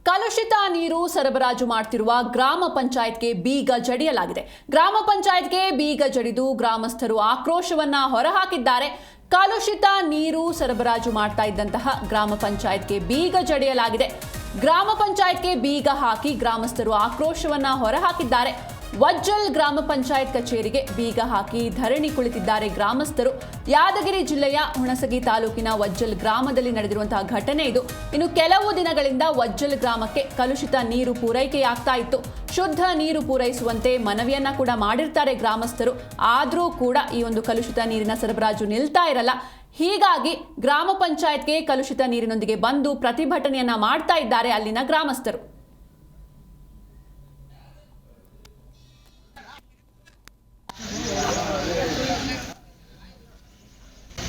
ಕಲುಷಿತ ನೀರು ಸರಬರಾಜು ಮಾಡುತ್ತಿರುವ ಗ್ರಾಮ ಪಂಚಾಯತ್ಗೆ ಬೀಗ ಜಡಿಯಲಾಗಿದೆ. ಗ್ರಾಮ ಪಂಚಾಯತ್ಗೆ ಬೀಗ ಜಡಿದು ಗ್ರಾಮಸ್ಥರು ಆಕ್ರೋಶವನ್ನ ಹೊರಹಾಕಿದ್ದಾರೆ. ಕಲುಷಿತ ನೀರು ಸರಬರಾಜು ಮಾಡ್ತಾ ಇದ್ದಂತಹ ಗ್ರಾಮ ಪಂಚಾಯತ್ಗೆ ಬೀಗ ಜಡಿಯಲಾಗಿದೆ. ಗ್ರಾಮ ಪಂಚಾಯತ್ಗೆ ಬೀಗ ಹಾಕಿ ಗ್ರಾಮಸ್ಥರು ಆಕ್ರೋಶವನ್ನ ಹೊರಹಾಕಿದ್ದಾರೆ. ವಜ್ಜಲ್ ಗ್ರಾಮ ಪಂಚಾಯತ್ ಕಚೇರಿಗೆ ಬೀಗ ಹಾಕಿ ಧರಣಿ ಕುಳಿತಿದ್ದಾರೆ ಗ್ರಾಮಸ್ಥರು. ಯಾದಗಿರಿ ಜಿಲ್ಲೆಯ ಹುಣಸಗಿ ತಾಲೂಕಿನ ವಜ್ಜಲ್ ಗ್ರಾಮದಲ್ಲಿ ನಡೆದಿರುವಂತಹ ಘಟನೆ ಇದು. ಇನ್ನು ಕೆಲವು ದಿನಗಳಿಂದ ವಜ್ಜಲ್ ಗ್ರಾಮಕ್ಕೆ ಕಲುಷಿತ ನೀರು ಪೂರೈಕೆಯಾಗ್ತಾ ಇತ್ತು. ಶುದ್ಧ ನೀರು ಪೂರೈಸುವಂತೆ ಮನವಿಯನ್ನ ಕೂಡ ಮಾಡಿರ್ತಾರೆ ಗ್ರಾಮಸ್ಥರು. ಆದರೂ ಕೂಡ ಈ ಒಂದು ಕಲುಷಿತ ನೀರಿನ ಸರಬರಾಜು ನಿಲ್ತಾ ಇರಲ್ಲ. ಹೀಗಾಗಿ ಗ್ರಾಮ ಪಂಚಾಯತ್ಗೆ ಕಲುಷಿತ ನೀರಿನೊಂದಿಗೆ ಬಂದು ಪ್ರತಿಭಟನೆಯನ್ನ ಮಾಡ್ತಾ ಇದ್ದಾರೆ ಅಲ್ಲಿನ ಗ್ರಾಮಸ್ಥರು.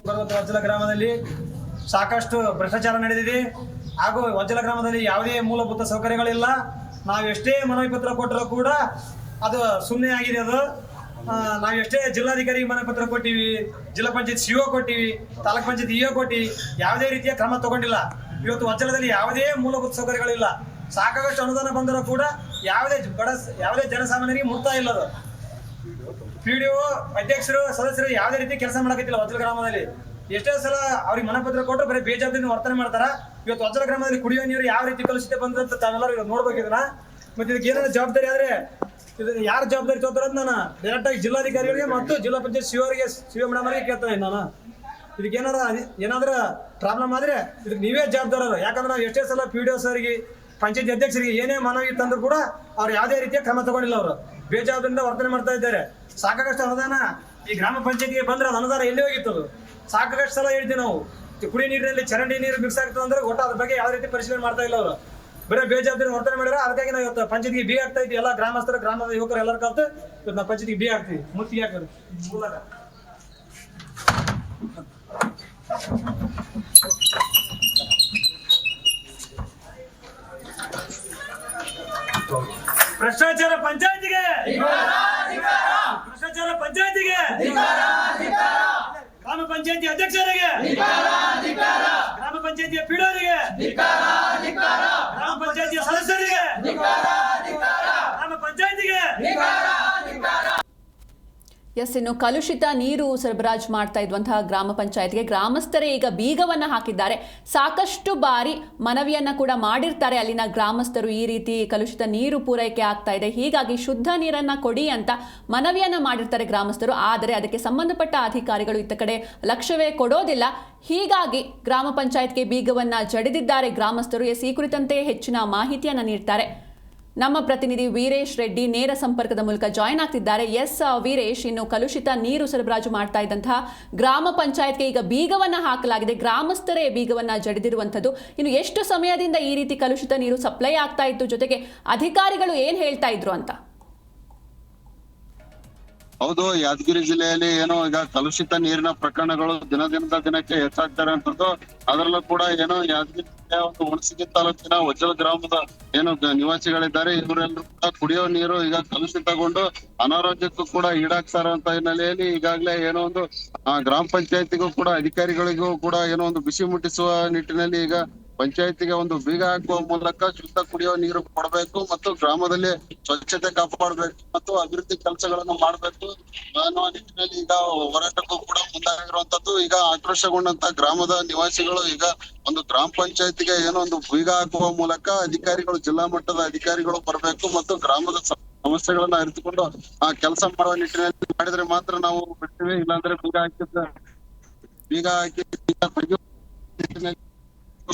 ವಜ್ಜಲ ಗ್ರಾಮದಲ್ಲಿ ಸಾಕಷ್ಟು ಭ್ರಷ್ಟಾಚಾರ ನಡೆದಿದೆ ಹಾಗೂ ವಜ್ಜಲ ಗ್ರಾಮದಲ್ಲಿ ಯಾವುದೇ ಮೂಲಭೂತ ಸೌಕರ್ಯಗಳಿಲ್ಲ. ನಾವು ಎಷ್ಟೇ ಮನವಿ ಪತ್ರ ಕೊಟ್ಟರೂ ಕೂಡ ಅದು ಸುಮ್ಮನೆ ಆಗಿದೆ. ಅದು ನಾವು ಎಷ್ಟೇ ಜಿಲ್ಲಾಧಿಕಾರಿ ಮನವಿ ಪತ್ರ ಕೊಟ್ಟಿವಿ, ಜಿಲ್ಲಾ ಪಂಚಾಯತ್ ಸಿಒ ಕೊಟ್ಟಿವಿ, ತಾಲೂಕ್ ಪಂಚಾಯತ್ ಇಒ ಕೊಟ್ಟಿವಿ, ಯಾವುದೇ ರೀತಿಯ ಕ್ರಮ ತಗೊಂಡಿಲ್ಲ. ಇವತ್ತು ವಜ್ಜಲದಲ್ಲಿ ಯಾವುದೇ ಮೂಲಭೂತ ಸೌಕರ್ಯಗಳಿಲ್ಲ. ಸಾಕಷ್ಟು ಅನುದಾನ ಬಂದರೂ ಕೂಡ ಯಾವುದೇ ಜನಸಾಮಾನ್ಯರಿಗೆ ಮುಟ್ತಾ ಇಲ್ಲ. ಅದು PDO ಅಧ್ಯಕ್ಷರು ಸದಸ್ಯರು ಯಾವುದೇ ರೀತಿ ಕೆಲಸ ಮಾಡಕತ್ತಿಲ್ಲ. ವಜ್ಜಲ ಗ್ರಾಮದಲ್ಲಿ ಎಷ್ಟೇ ಸಲ ಅವ್ರಿಗೆ ಮನಪತ್ರ ಕೊಟ್ಟರು ಬರೀ ಬೇಜವಾಬ್ದಾರಿ ವರ್ತನೆ ಮಾಡ್ತಾರ. ಇವತ್ತು ವಜ್ಜಲ ಗ್ರಾಮದಲ್ಲಿ ಕುಡಿಯೋ ನೀರು ಯಾವ ರೀತಿ ಕಲುಷಿತ ಬಂದಂತ ತಾವೆಲ್ಲರೂ ನೋಡ್ಬೇಕು. ಇದನ್ನ ಮತ್ತೆ ಇದಕ್ಕೆ ಏನಾದ್ರು ಜವಾಬ್ದಾರಿ ಆದ್ರೆ ಇದನ್ನ ಯಾರು ಜವಾಬ್ದಾರಿ ತಗೋತಾರ ನಾನು ಡೈರೆಕ್ಟ್ ಆಗಿ ಜಿಲ್ಲಾಧಿಕಾರಿಗಳಿಗೆ ಮತ್ತು ಜಿಲ್ಲಾ ಪಂಚಾಯತ್ ಸಿಒ ಮೇಡಮ್ ಅವರಿಗೆ ಕೇಳ್ತಾ ಇದ್ದೀನಿ. ನಾನು ಇದಕ್ಕೆ ಏನಾದ್ರ ಪ್ರಾಬ್ಲಮ್ ಆದ್ರೆ ಇದಕ್ಕೆ ನೀವೇ ಜವಾಬ್ದಾರರು. ಯಾಕಂದ್ರೆ ನಾವು ಎಷ್ಟೇ ಸಲ PDO ಸರ್ಗೆ ಪಂಚಾಯತ್ ಅಧ್ಯಕ್ಷರಿಗೆ ಏನೇ ಮನವಿ ತಂದ್ರು ಕೂಡ ಅವ್ರು ಯಾವುದೇ ರೀತಿಯ ಕ್ರಮ ತಗೊಂಡಿಲ್ಲ. ಅವರು ಬೇಜವಾಬ್ದಾರಿಯಿಂದ ವರ್ತನೆ ಮಾಡ್ತಾ ಇದ್ದಾರೆ. ಸಾಕಷ್ಟು ಅನುದಾನ ಈ ಗ್ರಾಮ ಪಂಚಾಯತ್ಗೆ ಬಂದ್ರೆ ಅದು ಅನುದಾನ ಎಲ್ಲಿ ಹೋಗಿತ್ತು? ಸಾಕಷ್ಟು ಸಲ ಹೇಳ್ತೀವಿ ನಾವು, ಕುಡಿಯ ನೀರಿನಲ್ಲಿ ಚರಂಡಿ ನೀರು ಮಿಕ್ಸ್ ಆಗ್ತದೆ ಅಂದ್ರೆ ಒಟ್ಟು ಅದ್ರ ಬಗ್ಗೆ ಯಾವ ರೀತಿ ಪರಿಶೀಲನೆ ಮಾಡ್ತಾ ಇಲ್ಲ. ಅವರು ಬರೀ ಬೇಜವಾಬ್ದಾರಿ ವರ್ತನೆ ಮಾಡಿದ್ರೆ ಅದಕ್ಕಾಗಿ ನಾವು ಇವತ್ತು ಪಂಚಾಯತ್ಗೆ ಬಿ ಆಗ್ತಾ ಇದ್ವಿ. ಎಲ್ಲ ಗ್ರಾಮಸ್ಥರು ಗ್ರಾಮದ ಯುವಕರು ಎಲ್ಲರೂ ಕಲ್ತು ಇವತ್ತು ನಾವು ಪಂಚಾಯತ್ಗೆ ಬಿ ಆಗ್ತೀವಿ. ಮುತ್ತಿ ಹಾಕೋದು ಭ್ರಷ್ಟಾಚಾರ ಪಂಚಾಯತಿಗೆ, ಭ್ರಷ್ಟಾಚಾರ ಪಂಚಾಯತಿಗೆ, ಗ್ರಾಮ ಪಂಚಾಯತಿ ಅಧ್ಯಕ್ಷರಿಗೆ, ಗ್ರಾಮ ಪಂಚಾಯತಿಯ PDOರಿಗೆ, ಗ್ರಾಮ ಪಂಚಾಯತಿಯ ಸದಸ್ಯರಿಗೆ, ಗ್ರಾಮ ಪಂಚಾಯತಿಗೆ. ಇನ್ನು ಕಲುಷಿತ ನೀರು ಸರಬರಾಜು ಮಾಡ್ತಾ ಇದ್ದಂತಹ ಗ್ರಾಮ ಪಂಚಾಯತ್ಗೆ ಗ್ರಾಮಸ್ಥರೇ ಈಗ ಬೀಗವನ್ನ ಹಾಕಿದ್ದಾರೆ. ಸಾಕಷ್ಟು ಬಾರಿ ಮನವಿಯನ್ನ ಕೂಡ ಮಾಡಿರ್ತಾರೆ ಅಲ್ಲಿನ ಗ್ರಾಮಸ್ಥರು. ಈ ರೀತಿ ಕಲುಷಿತ ನೀರು ಪೂರೈಕೆ ಆಗ್ತಾ ಇದೆ, ಹೀಗಾಗಿ ಶುದ್ಧ ನೀರನ್ನ ಕೊಡಿ ಅಂತ ಮನವಿಯನ್ನ ಮಾಡಿರ್ತಾರೆ ಗ್ರಾಮಸ್ಥರು. ಆದರೆ ಅದಕ್ಕೆ ಸಂಬಂಧಪಟ್ಟ ಅಧಿಕಾರಿಗಳು ಇತ್ತ ಕಡೆ ಲಕ್ಷ್ಯವೇ ಕೊಡೋದಿಲ್ಲ. ಹೀಗಾಗಿ ಗ್ರಾಮ ಪಂಚಾಯತ್ಗೆ ಬೀಗವನ್ನ ಜಡಿದಿದ್ದಾರೆ ಗ್ರಾಮಸ್ಥರು. ಈ ಕುರಿತಂತೆ ಹೆಚ್ಚಿನ ಮಾಹಿತಿಯನ್ನ ನೀಡ್ತಾರೆ ನಮ್ಮ ಪ್ರತಿನಿಧಿ ವೀರೇಶ್ ರೆಡ್ಡಿ ನೇರ ಸಂಪರ್ಕದ ಮೂಲಕ ಜಾಯ್ನ್ ಆಗ್ತಿದ್ದಾರೆ. ವೀರೇಶ್, ಇನ್ನು ಕಲುಷಿತ ನೀರು ಸರಬರಾಜು ಮಾಡ್ತಾ ಇದ್ದಂತಹ ಗ್ರಾಮ ಪಂಚಾಯತ್ಗೆ ಈಗ ಬೀಗವನ್ನ ಹಾಕಲಾಗಿದೆ. ಗ್ರಾಮಸ್ಥರೇ ಬೀಗವನ್ನ ಜಡಿದಿರುವಂಥದ್ದು. ಇನ್ನು ಎಷ್ಟು ಸಮಯದಿಂದ ಈ ರೀತಿ ಕಲುಷಿತ ನೀರು ಸಪ್ಲೈ ಆಗ್ತಾ ಇತ್ತು, ಜೊತೆಗೆ ಅಧಿಕಾರಿಗಳು ಏನ್ ಹೇಳ್ತಾ ಇದ್ರು ಅಂತ? ಹೌದು, ಯಾದಗಿರಿ ಜಿಲ್ಲೆಯಲ್ಲಿ ಏನೋ ಈಗ ಕಲುಷಿತ ನೀರಿನ ಪ್ರಕರಣಗಳು ದಿನದಿಂದ ದಿನಕ್ಕೆ ಹೆಚ್ಚಾಗ್ತಾರೆ ಅಂತದ್ದು. ಅದರಲ್ಲೂ ಕೂಡ ಏನೋ ಯಾದಗಿರಿ ಜಿಲ್ಲೆಯ ಒಂದು ಹುಣಸಗಿ ತಾಲೂಕಿನ ವಜ್ಜಲ ಗ್ರಾಮದ ಏನು ನಿವಾಸಿಗಳಿದ್ದಾರೆ, ಇವರೆಲ್ಲರೂ ಕೂಡ ಕುಡಿಯೋ ನೀರು ಈಗ ಕಲುಷಿತಗೊಂಡು ಅನಾರೋಗ್ಯಕ್ಕೂ ಕೂಡ ಈಡಾಗ್ತಾ ಇರುವಂತ ಹಿನ್ನೆಲೆಯಲ್ಲಿ ಈಗಾಗಲೇ ಏನೋ ಒಂದು ಗ್ರಾಮ ಪಂಚಾಯತಿಗೂ ಕೂಡ ಅಧಿಕಾರಿಗಳಿಗೂ ಕೂಡ ಏನೋ ಒಂದು ಬಿಸಿ ಮುಟ್ಟಿಸುವ ನಿಟ್ಟಿನಲ್ಲಿ ಈಗ ಪಂಚಾಯತಿಗೆ ಒಂದು ಬೀಗ ಹಾಕುವ ಮೂಲಕ ಶುದ್ಧ ಕುಡಿಯುವ ನೀರು ಕೊಡಬೇಕು ಮತ್ತು ಗ್ರಾಮದಲ್ಲಿ ಸ್ವಚ್ಛತೆ ಕಾಪಾಡಬೇಕು ಮತ್ತು ಅಭಿವೃದ್ಧಿ ಕೆಲಸಗಳನ್ನು ಮಾಡಬೇಕು ಅನ್ನುವ ನಿಟ್ಟಿನಲ್ಲಿ ಈಗ ಹೋರಾಟಕ್ಕೂ ಕೂಡ ಮುಂದಾಗಿರುವಂತದ್ದು. ಈಗ ಆಕ್ರೋಶಗೊಂಡಂತ ಗ್ರಾಮದ ನಿವಾಸಿಗಳು ಈಗ ಒಂದು ಗ್ರಾಮ ಪಂಚಾಯತಿಗೆ ಏನೋ ಒಂದು ಬೀಗ ಹಾಕುವ ಮೂಲಕ ಅಧಿಕಾರಿಗಳು, ಜಿಲ್ಲಾ ಮಟ್ಟದ ಅಧಿಕಾರಿಗಳು ಬರಬೇಕು ಮತ್ತು ಗ್ರಾಮದ ಸಮಸ್ಯೆಗಳನ್ನ ಅರಿತುಕೊಂಡು ಆ ಕೆಲಸ ಮಾಡುವ ನಿಟ್ಟಿನಲ್ಲಿ ಮಾಡಿದ್ರೆ ಮಾತ್ರ ನಾವು ಬಿಡ್ತೀವಿ. ಇಲ್ಲಾಂದ್ರೆ ಬೀಗ ಹಾಕಿ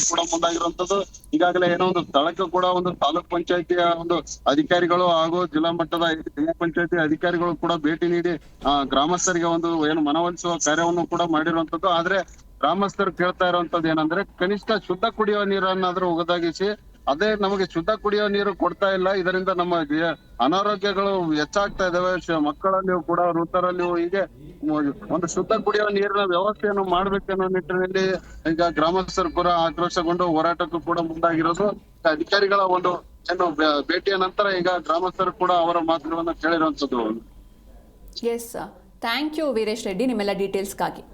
ಕೂಡ ಮುಂದಾಗಿರುವಂತದ್ದು. ಈಗಾಗಲೇ ಏನೋ ಒಂದು ಸ್ಥಳಕ್ಕೂ ಕೂಡ ಒಂದು ತಾಲೂಕ್ ಪಂಚಾಯತಿಯ ಒಂದು ಅಧಿಕಾರಿಗಳು ಹಾಗೂ ಜಿಲ್ಲಾ ಮಟ್ಟದ ಜಿಲ್ಲಾ ಪಂಚಾಯತಿ ಅಧಿಕಾರಿಗಳು ಕೂಡ ಭೇಟಿ ನೀಡಿ ಗ್ರಾಮಸ್ಥರಿಗೆ ಒಂದು ಏನು ಮನವೊಲಿಸುವ ಕಾರ್ಯವನ್ನು ಕೂಡ ಮಾಡಿರುವಂತದ್ದು. ಆದ್ರೆ ಗ್ರಾಮಸ್ಥರು ಕೇಳ್ತಾ ಇರುವಂತದ್ದು ಏನಂದ್ರೆ ಕನಿಷ್ಠ ಶುದ್ಧ ಕುಡಿಯುವ ನೀರನ್ನಾದ್ರೂ ಒದಗಿಸಿ, ಅದೇ ನಮಗೆ ಶುದ್ಧ ಕುಡಿಯುವ ನೀರು ಕೊಡ್ತಾ ಇಲ್ಲ. ಇದರಿಂದ ನಮ್ಮ ಅನಾರೋಗ್ಯಗಳು ಹೆಚ್ಚಾಗ್ತಾ ಇದಾವೆ. ಮಕ್ಕಳಲ್ಲಿಯೂ ಕೂಡ ವೃದ್ಧರಲ್ಲಿಯೂ ಹೀಗೆ ಒಂದು ಶುದ್ಧ ಕುಡಿಯುವ ನೀರಿನ ವ್ಯವಸ್ಥೆಯನ್ನು ಮಾಡ್ಬೇಕನ್ನೋ ನಿಟ್ಟಿನಲ್ಲಿ ಈಗ ಗ್ರಾಮಸ್ಥರು ಕೂಡ ಆಕ್ರೋಶಗೊಂಡು ಹೋರಾಟಕ್ಕೂ ಕೂಡ ಮುಂದಾಗಿರೋದು. ಅಧಿಕಾರಿಗಳ ಒಂದು ಏನು ಭೇಟಿಯ ನಂತರ ಈಗ ಗ್ರಾಮಸ್ಥರು ಕೂಡ ಅವರ ಮಾತುಗಳನ್ನ ಕೇಳಿರುವಂತದ್ದು. ಥ್ಯಾಂಕ್ ಯು ವೀರೇಶ್ ರೆಡ್ಡಿ, ನಿಮ್ಮೆಲ್ಲ ಡೀಟೇಲ್ಸ್ಗಾಗಿ.